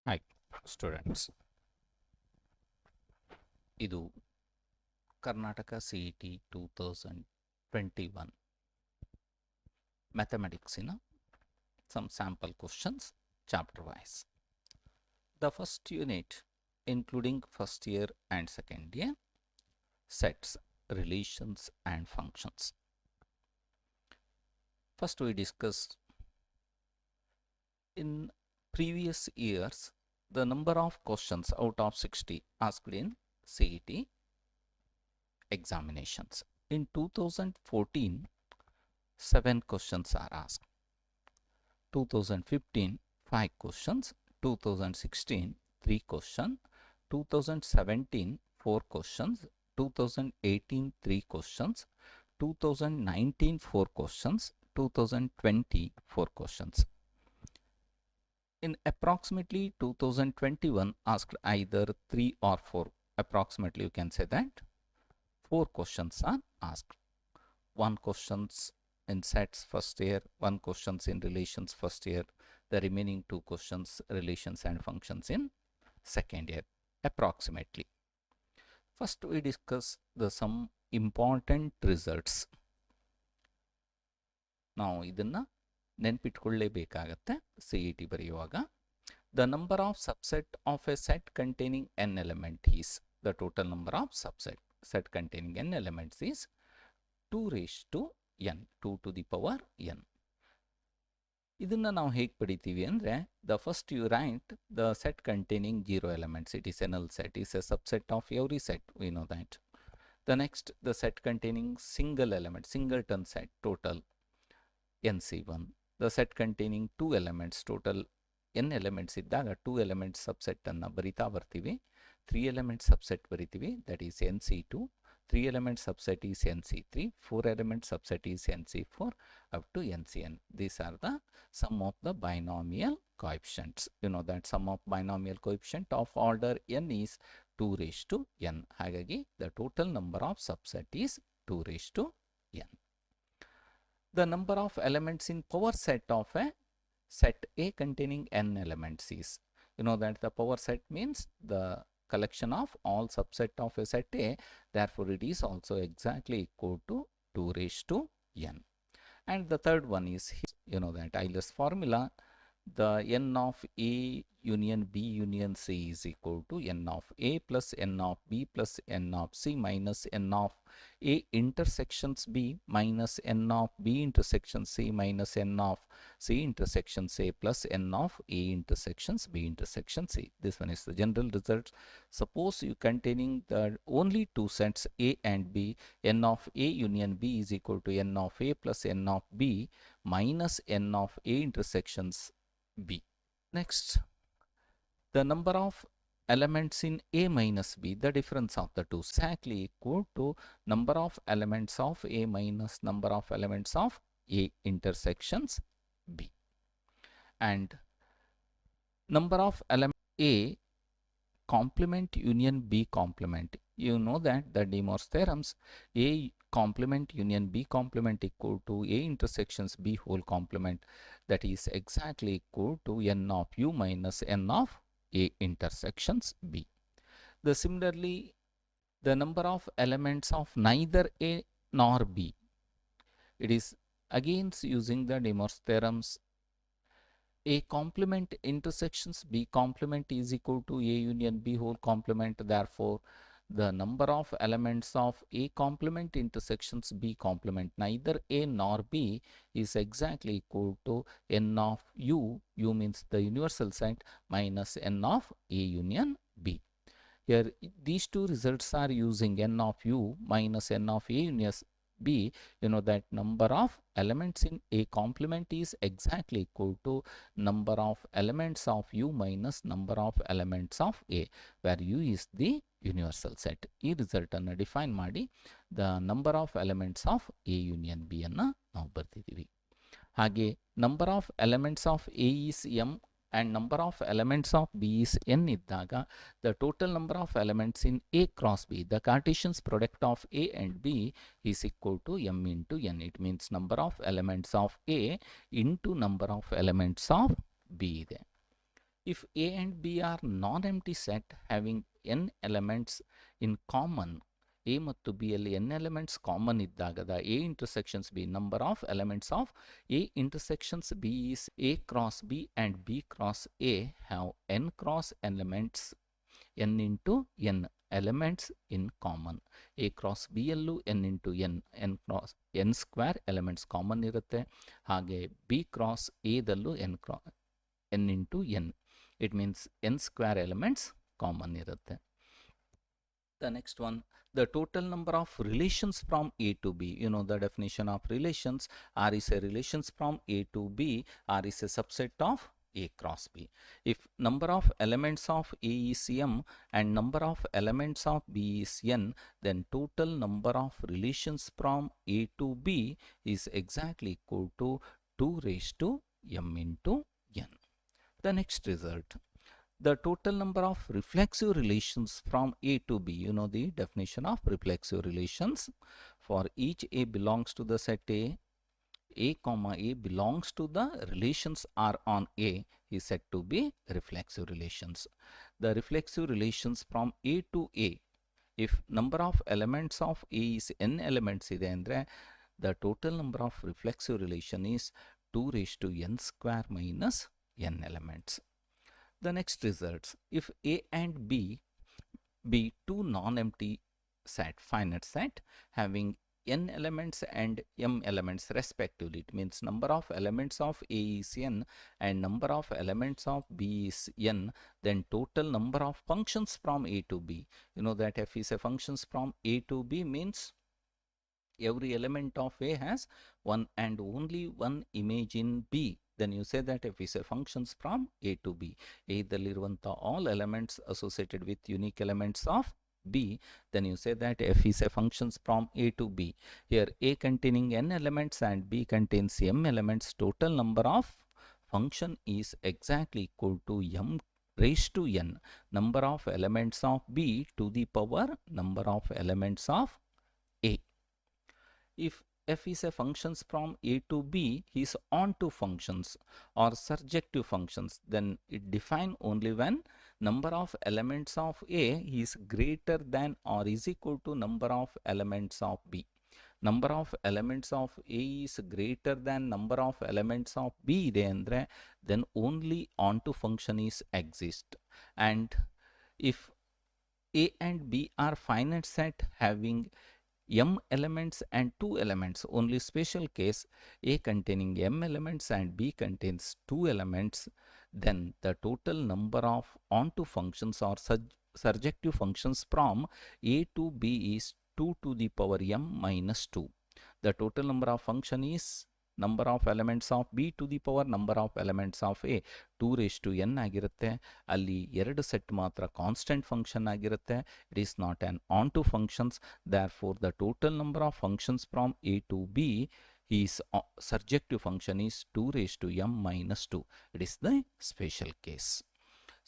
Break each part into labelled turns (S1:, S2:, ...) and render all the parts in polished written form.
S1: Hi students, ಇದು Karnataka CET 2021 ಮ್ಯಾಥಮೆಟಿಕ್ಸಿನ some sample questions chapter wise. The first unit including first year and second year sets, relations and functions. First we discussed in previous years the number of questions out of 60 asked in CET examinations. In 2014, 7 questions are asked. 2015, 5 questions. 2016, 3 questions. 2017, 4 questions. 2018, 3 questions. 2019, 4 questions. 2020, 4 questions. In approximately 2021, asked either 3 or 4. Approximately, you can say that 4 questions are asked. 1 questions in sets first year, 1 questions in relations first year, the remaining 2 questions relations and functions in second year approximately. First we discuss some important results. ನಾವು ಇದನ್ನ ನೆನಪಿಟ್ಕೊಳ್ಳೇಬೇಕಾಗತ್ತೆ CET ಬರೆಯುವಾಗ. The number of subset of a set containing n element is, the total number of subset set containing n elements is 2 raised to n, 2 to the power n. ಇದನ್ನ ನಾವು ಹೇಗೆ ಪಡಿತೀವಿ ಅಂದರೆ, the first you write the set containing 0 elements, it is a null set, is a subset of every set, we know that. The next, the set containing single element, singleton set, total nc1. The set containing 2 elements, total n elements ಇದ್ದಾಗ 2 elements subset ಅನ್ನು ಬರಿತಾ ಬರ್ತೀವಿ. 3 elements subset ಬರಿತೀವಿ, that is nc2. 3 element subset is nc3, 4 element subset is nc4 up to ncn. These are the sum of the binomial coefficients. You know that sum of binomial coefficient of order n is 2 raised to n. ಹಾಗಾಗಿ the total number of subset is 2 raised to n. The number of elements in power set of a set A containing n elements is, you know that the power set means the collection of all subset of a set A, therefore it is also exactly equal to 2 raised to n. And the third one is, you know that Euler's formula, the n of A union B union C is equal to n of A plus n of B plus n of C minus n of A intersections B minus n of B intersections C minus n of C intersections A plus n of A intersections B intersections C. This one is the general result. Suppose you containing the only two sets A and B, n of A union B is equal to n of A plus n of B minus n of A intersections B. Next, the number of elements in A minus B, the difference of the two, exactly equal to number of elements of A minus number of elements of A intersections B. And number of elements A complement union B complement. You know that the De Mor's theorems, A complement union B complement equal to A intersections B whole complement, that is exactly equal to n of U minus n of A intersections B. Similarly, the number of elements of neither A nor B, it is again using the De Mor's theorems, A complement intersections B complement is equal to A union B whole complement, therefore the number of elements of A complement intersections B complement neither A nor B is exactly equal to n of U, U means the universal set, minus n of A union B. Here these two results are using n of U minus n of A union B. You know that number of elements in A complement is exactly equal to number of elements of U minus number of elements of A, where U is the universal set. ಈ result ಅನ್ನು define ಮಾಡಿ the number of elements of A union B ಅನ್ನು ನಾವು ಬರ್ತಿದ್ದೀವಿ. ಹಾಗೆ number of elements of A is m and number of elements of B is n ಇದ್ದಾಗ the total number of elements in A cross B, the Cartesian product of A and B is equal to m into n. It means number of elements of A into number of elements of B ಇದೆ. If A and B are non-empty set having n elements in common, A ಮತ್ತು B ಅಲ್ಲಿ n elements common ಇದ್ದಾಗ the A intersections B, number of elements of A intersections B is A cross B and B cross A have n cross elements n into n elements in common. A cross B ಯಲ್ಲೂ n into n cross n square elements common ಇರುತ್ತೆ. ಹಾಗೆ B cross A ದಲ್ಲೂ n into n. It means n square elements common irutte. The next one, the total number of relations from A to B. You know the definition of relations. R is a relations from A to B. R is a subset of A cross B. If number of elements of A is m and number of elements of B is n, then total number of relations from A to B is exactly equal to 2 raised to m into n. The next result, the total number of reflexive relations from A to B. You know the definition of reflexive relations. For each A belongs to the set A comma A belongs to the relations R on A is said to be reflexive relations. The reflexive relations from A to A, if number of elements of A is n elements ide andre, the total number of reflexive relation is 2 raised to n square minus n elements. The next results, if A and B be two non-empty set, finite set having n elements and m elements respectively, it means number of elements of A is n and number of elements of B is n, then total number of functions from A to B. You know that f is a functions from A to B means every element of A has one and only one image in B. Then you say that f is a functions from A to B. A ದಲ್ಲಿರುವಂಥ all elements associated with unique elements of B, then you say that f is a functions from A to B. Here A containing n elements and B contains m elements. Total number of function is exactly equal to m raised to n number of elements of B to the power number of elements of A. If f is a functions from A to B is onto functions or surjective functions, then it define only when number of elements of A is greater than or is equal to number of elements of B. Number of elements of A is greater than number of elements of B ide andre, then only onto function is exist. And if A and B are finite set having m elements and 2 elements, only special case A containing m elements and B contains 2 elements, then the total number of onto functions or surjective functions from A to B is 2 to the power m minus 2. The total number of function is number of elements of B to the power number of elements of A 2 raised to n ಆಗಿರುತ್ತೆ. ಅಲ್ಲಿ ಎರಡು set ಮಾತ್ರ constant function ಆಗಿರುತ್ತೆ. It is not an onto functions. Therefore the total number of functions from A to B is surjective function is 2 raised to m minus 2. It is the special case.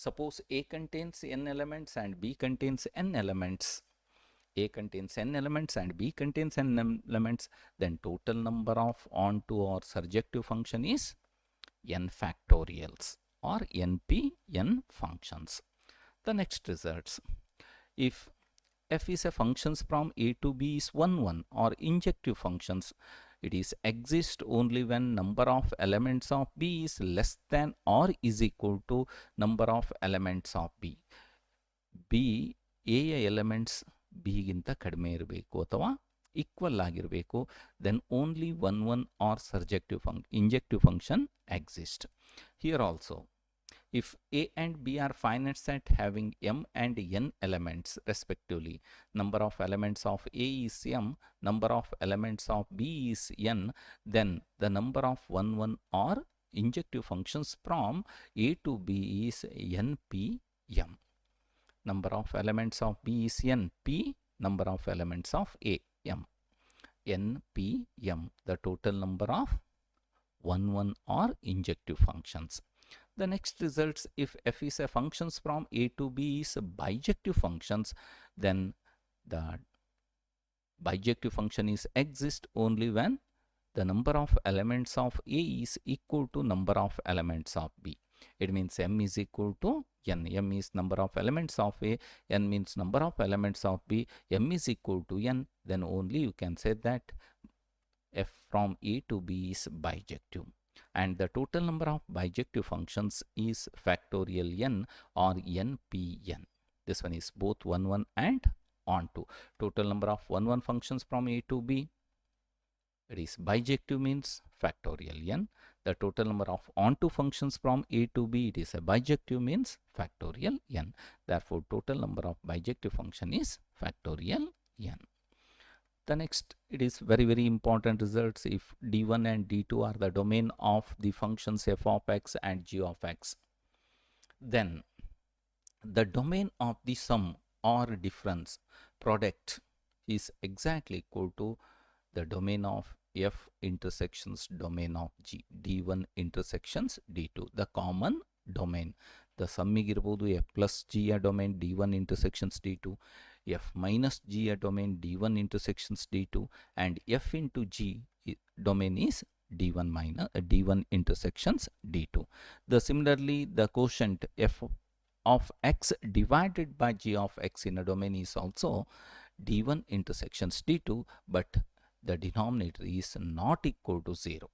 S1: Suppose A contains n elements and B contains n elements. A contains n elements and B contains n elements, then total number of onto or surjective function is n factorials or np(n) functions. The next results, if f is a functions from A to B is 1 1 or injective functions, it is exist only when number of elements of B is less than or is equal to number of elements of B. B A elements B ಗಿಂತ ಕಡಿಮೆ ಇರಬೇಕು ಅಥವಾ equal ಆಗಿರಬೇಕು, then only 1 1 or surjective injective function exist. Here also, if A and B are finite set having m and n elements respectively, number of elements of A is m, number of elements of B is n, then the number of 1 1 or injective functions from A to B is npm. Number of elements of B is np, number of elements of A m. npm, the total number of 1 1 or injective functions. The next results, if f is a functions from A to B is bijective functions, then the bijective function is exist only when the number of elements of A is equal to number of elements of B. It means m is equal to n. M is number of elements of A, n means number of elements of B, m is equal to n, then only you can say that f from A to B is bijective. And the total number of bijective functions is factorial n or npn. This one is both 1, 1 and onto. Total number of 1, 1 functions from A to B, it is bijective, means factorial n. The total number of onto functions from A to B, it is a bijective, means factorial n. Therefore, total number of bijective function is factorial n. The next, it is very important results if d1 and d2 are the domain of the functions f of x and g of x. Then the domain of the sum or difference product is exactly equal to the domain of f intersections domain of g, d1 intersections d2, the common domain. The sum ಇಗಿರಬಹುದು f plus g a domain d1 intersections d2, f minus g a domain d1 intersections d2, and f into g domain is d1 minus d1 intersections d2. Similarly, the quotient f of x divided by g of x in a domain is also d1 intersections d2, but the denominator is not equal to 0.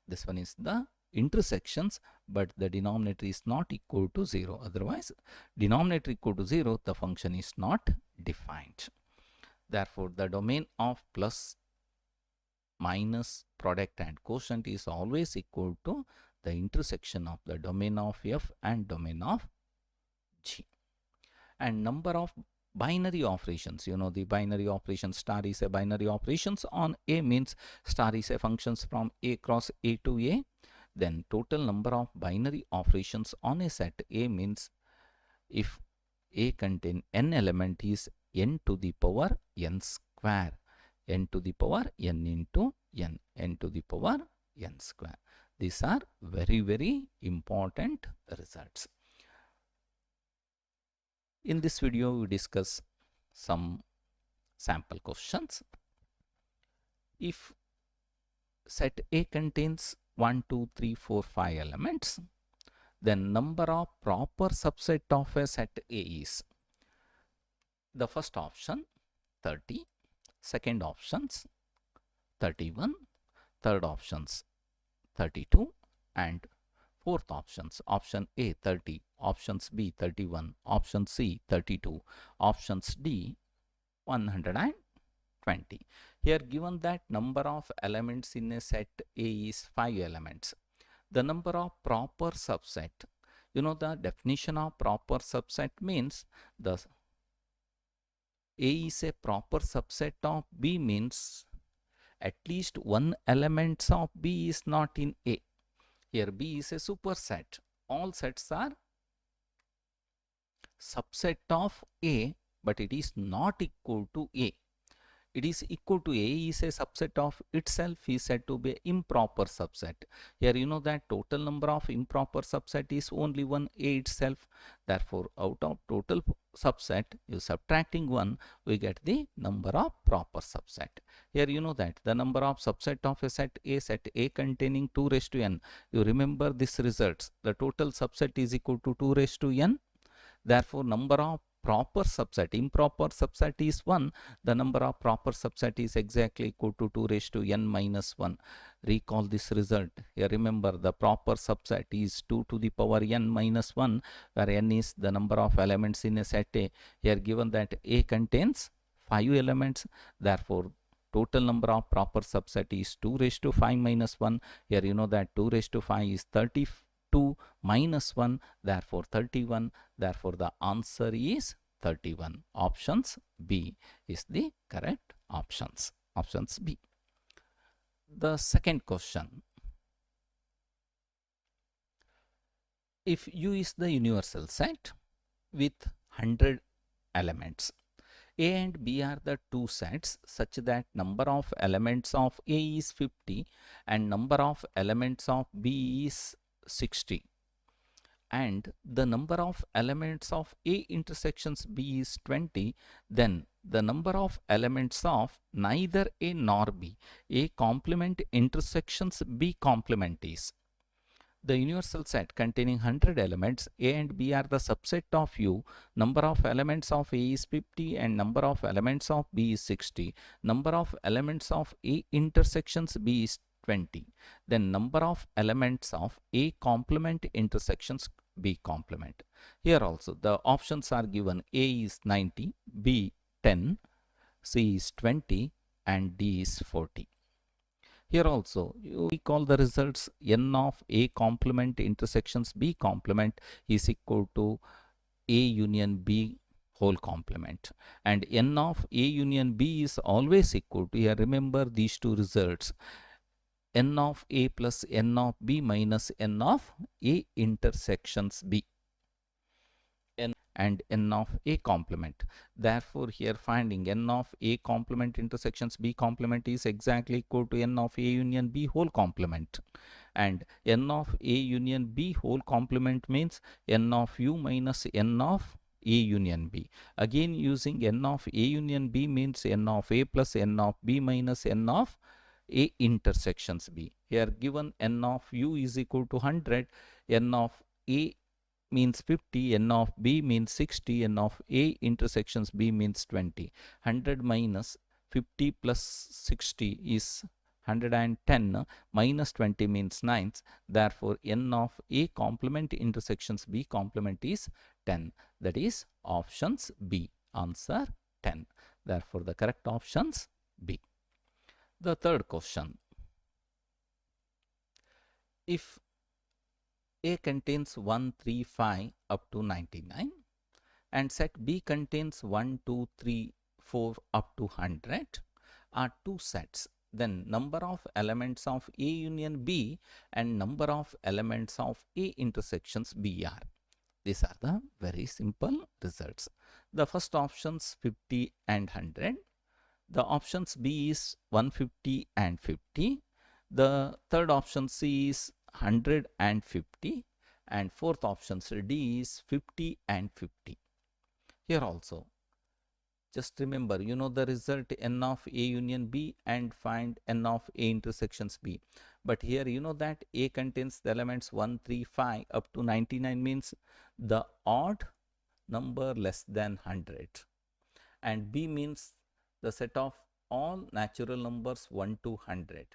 S1: This one is the intersections, but the denominator is not equal to 0. Otherwise, denominator equal to 0, the function is not defined. Therefore, the domain of plus, minus, product and quotient is always equal to the intersection of the domain of f and domain of g. And number of binary operations, you know, the binary operation star is a binary operations on A, means star is a functions from A cross A to A. Then total number of binary operations on a set A means if A contain n element is n to the power n square, n to the power n into n, n to the power n square. These are very important results. In this video, we discuss some sample questions. If set A contains 1, 2, 3, 4, 5 elements, then number of proper subset of a set A is the first option 30, second options 31, third options 32, and fourth options, option A 30, options B 31, option C 32, options D 120. Here given that number of elements in a set A is 5 elements. The number of proper subset, you know, the definition of proper subset means the A is a proper subset of B means at least one element of B is not in A. Here B is a superset. All sets are subset of A, but it is not equal to A. It is equal to A is a subset of itself is said to be improper subset. Here you know that total number of improper subset is only one, A itself. Therefore, out of total subset, you subtracting 1, we get the number of proper subset. Here you know that the number of subset of a set A containing 2 raised to n. You remember this results. The total subset is equal to 2 raised to n. Therefore, number of proper subset, improper subset is 1. The number of proper subset is exactly equal to 2 raised to n minus 1. Recall this result. Here remember the proper subset is 2 to the power n minus 1, where n is the number of elements in a set A. Here given that A contains 5 elements, therefore total number of proper subset is 2 raised to 5 minus 1. Here you know that 2 raised to 5 is 32 minus 1, therefore 31. Therefore, the answer is 31. Options B is the correct options. Options B. The second question. If U is the universal set with 100 elements, A and B are the two sets such that number of elements of A is 50 and number of elements of B is 60. And the number of elements of A intersections B is 20, then the number of elements of neither A nor B, A complement intersections B complement is. The universal set containing 100 elements, A and B are the subset of U. Number of elements of A is 50 and number of elements of B is 60. Number of elements of A intersections B is 20. Then number of elements of A complement intersections B complement. Here also the options are given. A is 90, B 10, C is 20 and D is 40. Here also we call the results n of A complement intersections B complement is equal to A union B whole complement, and n of A union B is always equal to, here remember these two results, n of A plus n of B minus n of A intersections B and n of A complement. Therefore, here finding n of A complement intersections B complement is exactly equal to n of A union B whole complement, and n of A union B whole complement means n of U minus n of A union B. Again using n of A union B means n of A plus n of B minus n of A intersections B. Here given n of U is equal to 100, n of A means 50, n of B means 60, n of A intersections B means 20. 100 minus 50 plus 60 is 110, minus 20 means 9. Therefore, n of A complement intersections B complement is 10. That is options B. Answer 10. Therefore, the correct options B. The third question. If A contains 1, 3, 5 up to 99 and set B contains 1, 2, 3, 4 up to 100 are two sets, then number of elements of A union B and number of elements of A intersections B are. These are the very simple results. The first options 50 and 100. The options B is 150 and 50. The third option C is 100 and 50, and fourth option D is 50 and 50. Here also just remember, you know the result n of A union B and find n of A intersections B, but here you know that A contains the elements 1, 3, 5 up to 99 means the odd number less than 100, and B means the set of all natural numbers 1 to 100.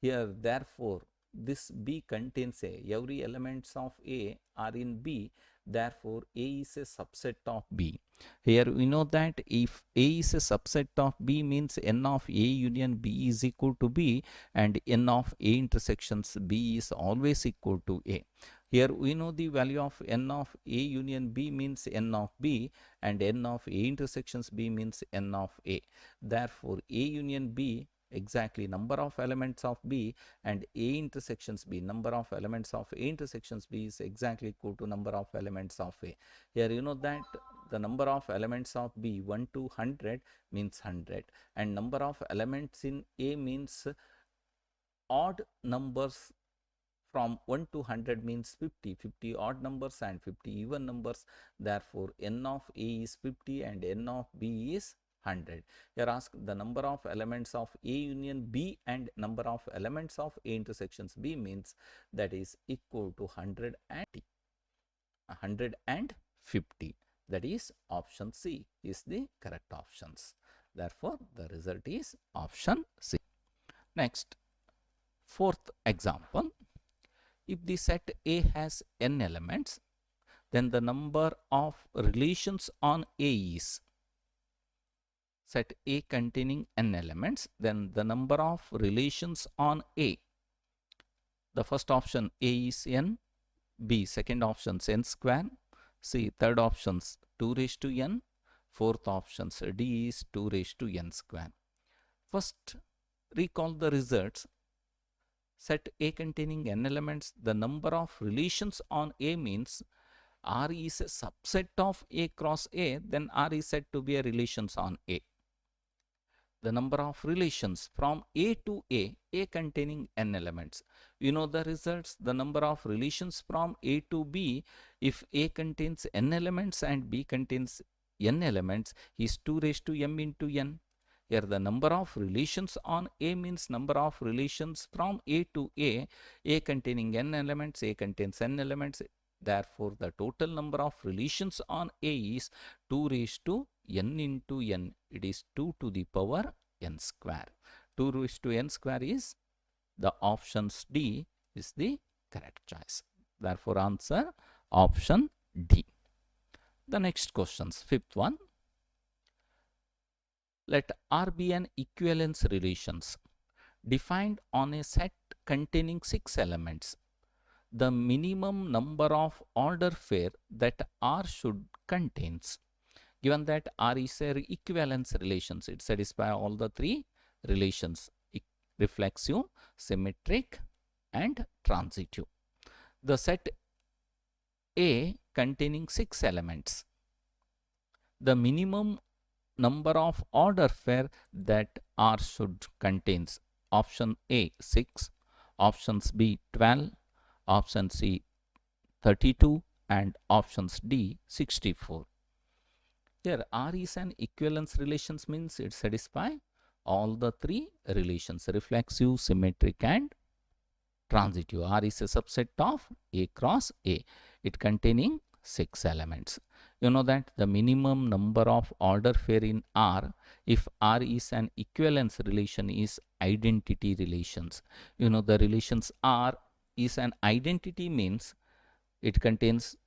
S1: Here therefore this B contains A. Every elements of A are in B. Therefore, A is a subset of B. Here we know that if A is a subset of B means n of A union B is equal to B, and n of A intersections B is always equal to A. Here we know the value of n of A union B means n of B, and n of A intersections B means n of A. Therefore, A union B exactly number of elements of B and A intersections B, number of elements of A intersections B is exactly equal to number of elements of A. Here you know that the number of elements of B 1 to 100 means 100, and number of elements in A means odd numbers from 1 to 100 means 50, 50 odd numbers and 50 even numbers. Therefore, n of A is 50 and n of B is 100. Here ask the number of elements of A union B and number of elements of A intersections B means that is equal to 150. That is option C is the correct options. Therefore, the result is option C. Next, fourth example. If the set A has n elements, then the number of relations on A is set A containing n elements, then the number of relations on A. The first option A is n, B second option n square, C third options 2 raised to n, fourth options D is 2 raised to n square. First recall the results. Set A containing n elements, the number of relations on A means R is a subset of A cross A, then R is said to be a relations on A. The number of relations from A to A containing n elements. You know the results, the number of relations from A to B, if A contains n elements and B contains n elements, is 2 raised to m into n. Here the number of relations on A means number of relations from A to A containing n elements, A contains n elements. Therefore, the total number of relations on A is 2 raised to n into n. It is 2 to the power n square. 2 raised to n square is the options D is the correct choice. Therefore, answer option D. The next questions, fifth one. Let R be an equivalence relations defined on a set containing 6 elements. The minimum number of order pair that R should contains. Given that R is a equivalence relations, it satisfies all the 3 relations: reflexive, symmetric, and transitive. The set A containing 6 elements. The minimum number of order pair that R should contains. Option A 6, options B 12, option C 32, and options D 64. Here R is an equivalence relations means it satisfies all the 3 relations: reflexive, symmetric, and transitive. R is a subset of A cross A. It containing 6 elements. You know that the minimum number of order pair in R, if R is an equivalence relation, is identity relations. You know the relations R is an identity means it contains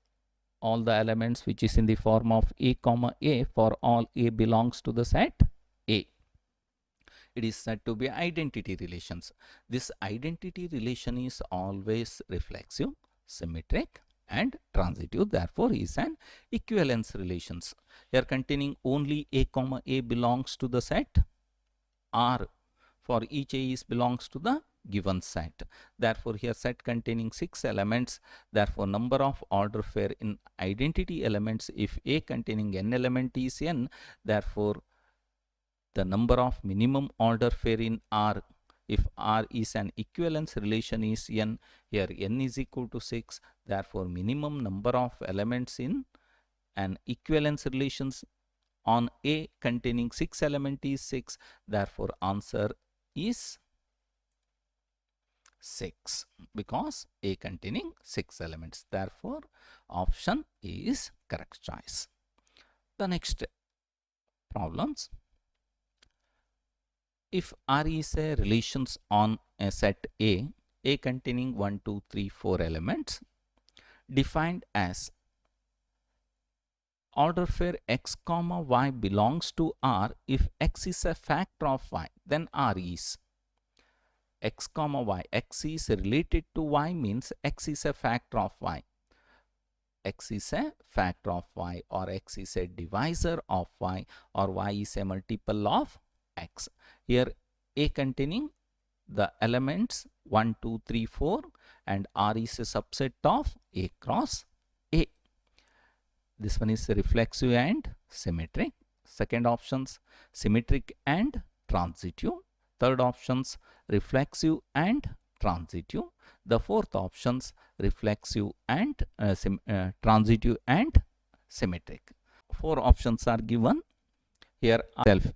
S1: all the elements which is in the form of A comma A for all A belongs to the set A. It is said to be identity relations. This identity relation is always reflexive, symmetric, and transitive. Therefore, is an equivalence relations. Here containing only A comma A belongs to the set R. For each A is belongs to the given set. Therefore, here set containing 6 elements. Therefore, number of order pair in identity elements, if A containing n element is n, therefore the number of minimum order pair in R, if R is an equivalence relation, is n. Here n is equal to 6. Therefore, minimum number of elements in an equivalence relations on A containing 6 element is 6. Therefore, answer is 6 because A containing 6 elements. Therefore, option A is correct choice. The next problems. If R is a relations on a set A containing 1, 2, 3, 4 elements, defined as order pair x comma y belongs to R if x is a factor of y, then R is x comma y. X is related to y means x is a factor of y. X is a factor of y, or x is a divisor of y, or y is a multiple of x. Here A containing the elements 1, 2, 3, 4, and R is a subset of A cross A. This one is reflexive and symmetric. Second options, symmetric and transitive. Third options, reflexive and transitive. The fourth options, reflexive and transitive and symmetric. 4 options are given. Here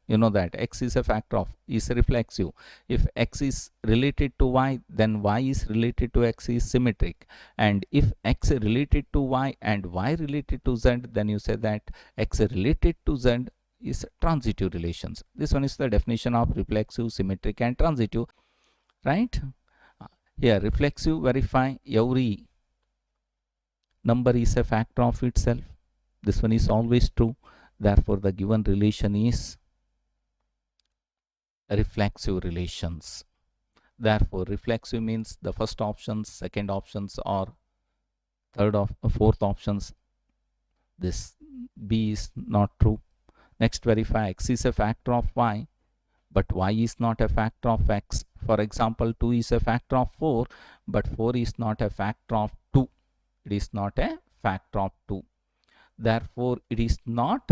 S1: you know that x is a factor of is reflexive. If x is related to y, then y is related to x is symmetric. And if x is related to y and y related to z, then you say that x related to z is transitive relations. This one is the definition of reflexive, symmetric, and transitive, right? Here reflexive, verify every number is a factor of itself. This one is always true. Therefore, the given relation is reflexive relations. Therefore, reflexive means the first options, second options, or fourth options. This B is not true. Next, verify x is a factor of y, but y is not a factor of x. For example, 2 is a factor of 4, but 4 is not a factor of 2. It is not a factor of 2. Therefore, it is not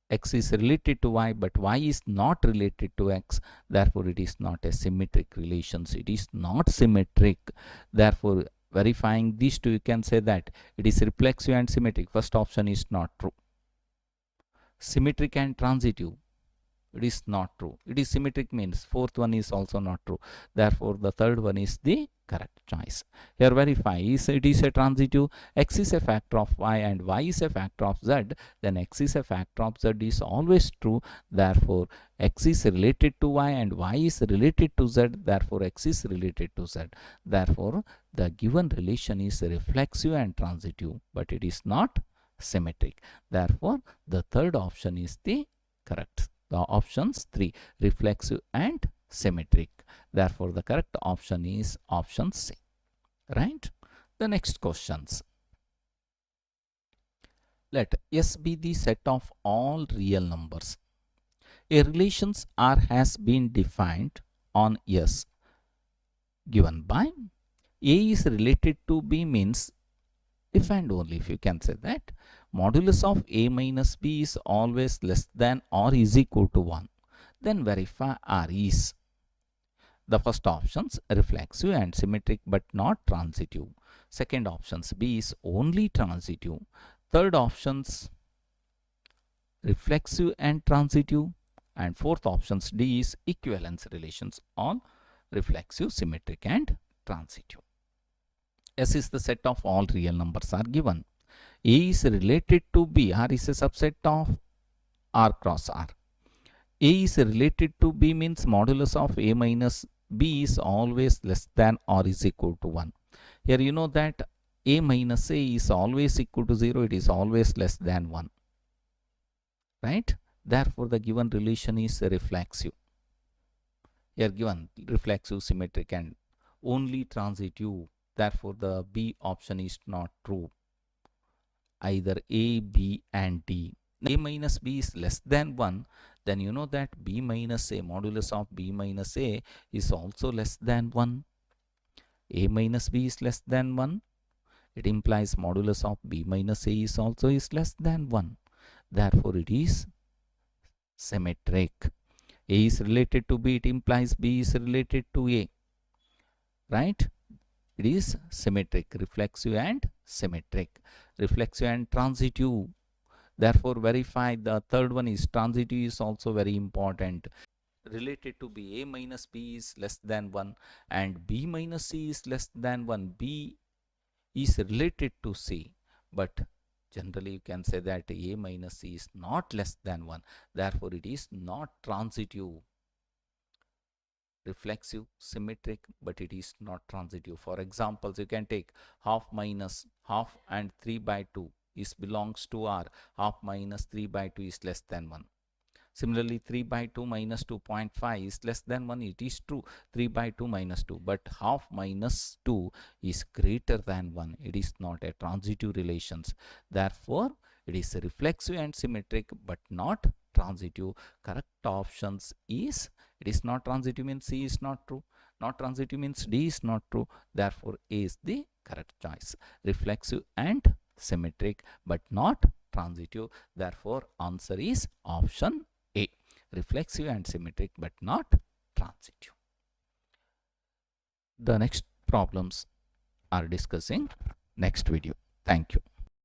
S1: x is related to y, but y is not related to x. Therefore, it is not a symmetric relations. It is not symmetric. Therefore, verifying these two, you can say that it is reflexive and symmetric. First option is not true. Symmetric and transitive. It is not true. It is symmetric means fourth one is also not true. Therefore, the third one is the correct choice. Here verify, it is a transitive, x is a factor of y and y is a factor of z, then x is a factor of z is always true. Therefore, x is related to y and y is related to z. Therefore, x is related to z. Therefore, the given relation is reflexive and transitive, but it is not symmetric. Therefore, the third option is the correct. The options 3, reflexive and symmetric. Therefore, the correct option is option C. Right? The next questions. Let S be the set of all real numbers. A relations R has been defined on S given by A is related to B means if and only if you can say that modulus of A minus B is always less than or is equal to 1, then verify R is. The first options reflexive and symmetric but not transitive. Second options B is only transitive. Third options reflexive and transitive. And fourth options D is equivalence relations on reflexive, symmetric and transitive. S is the set of all real numbers are given. A is related to B. R is a subset of R cross R. A is related to B means modulus of A minus B is always less than or is equal to 1. Here you know that A minus A is always equal to 0. It is always less than 1. Right? Therefore, the given relation is reflexive. Here given reflexive, symmetric and only transitive. Therefore, the B option is not true. Either A, B and D. A minus B is less than 1. Then you know that B minus A, modulus of B minus A is also less than 1. A minus B is less than 1. It implies modulus of B minus A is also is less than 1. Therefore, it is symmetric. A is related to B. It implies B is related to A. Right? It is symmetric, reflexive and symmetric, reflexive and transitive. Therefore, verify the third one is transitive is also very important. Related to B, A minus B is less than 1 and B minus C is less than 1. B is related to C, but generally you can say that A minus C is not less than 1. Therefore, it is not transitive. Reflexive, symmetric, but it is not transitive. For examples, you can take half minus half and 3 by 2 is belongs to R. Half minus 3 by 2 is less than 1. Similarly, 3 by 2 minus 2.5 is less than 1. It is true, 3 by 2 minus 2. But half minus 2 is greater than 1. It is not a transitive relations. Therefore, it is reflexive and symmetric but not transitive. Correct options is, it is not transitive means C is not true. Not transitive means D is not true. Therefore, A is the correct choice. Reflexive and symmetric but not transitive. Therefore, answer is option A. Reflexive and symmetric but not transitive. The next problems are discussing next video. Thank you.